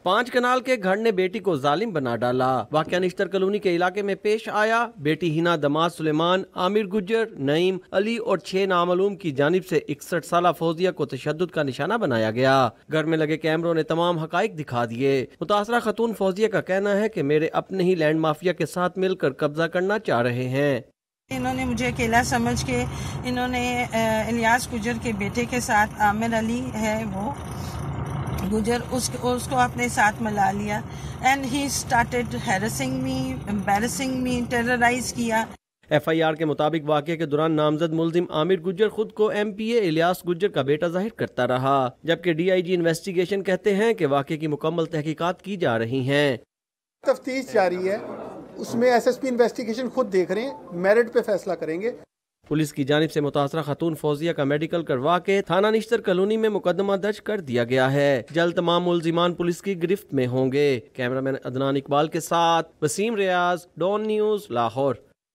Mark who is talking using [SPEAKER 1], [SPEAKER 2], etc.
[SPEAKER 1] 5 کنال کے گھر نے بیٹی کو ظالم بنا ڈالا۔ واقعہ نشتر کالونی کے علاقے میں پیش آیا۔ بیٹی ہینا دماد سلیمان، عامر گجر، نعیم علی اور 6 نامعلوم کی جانب سے 61 سالہ فوزیہ کو تشدد کا نشانہ بنایا گیا۔ گھر میں لگے کیمروں نے تمام حقائق دکھا دیے۔ متاثرہ خاتون فوزیہ کا کہنا ہے کہ میرے اپنے ہی لینڈ مافیا کے ساتھ مل کر قبضہ کرنا چاہ رہے ہیں۔
[SPEAKER 2] انہوں نے مجھے اکیلا سمجھ کے انہوں نے الیاس گجر کے بیٹے کے ساتھ، عامر علی ہے وہ گجر، اس کو اپنے ساتھ ملا لیا and he started harassing me, embarrassing me, terrorize کیا۔
[SPEAKER 1] ایف آئی آر کے مطابق واقعے کے دوران نامزد ملزم عامر گجر خود کو ایم پی اے الیاس گجر کا بیٹا ظاہر کرتا رہا، جبکہ ڈی آئی جی انویسٹیگیشن کہتے ہیں کہ واقعے کی مکمل تحقیقات کی جا رہی ہیں۔
[SPEAKER 3] تفتیش جاری ہے، اس میں ایس ایس پی انویسٹیگیشن خود دیکھ رہے ہیں، میرٹ پہ فیصلہ کریں گے۔
[SPEAKER 1] پولیس کی جانب سے متاثرہ خاتون فوزیہ کا میڈیکل کروا کے تھانہ نشتر کالونی میں مقدمہ درج کر دیا گیا ہے۔ جلد تمام ملزمان پولیس کی گرفت میں ہوں گے۔ کیمرہ مین عدنان اقبال کے ساتھ وسیم ریاض، ڈون نیوز، لاہور۔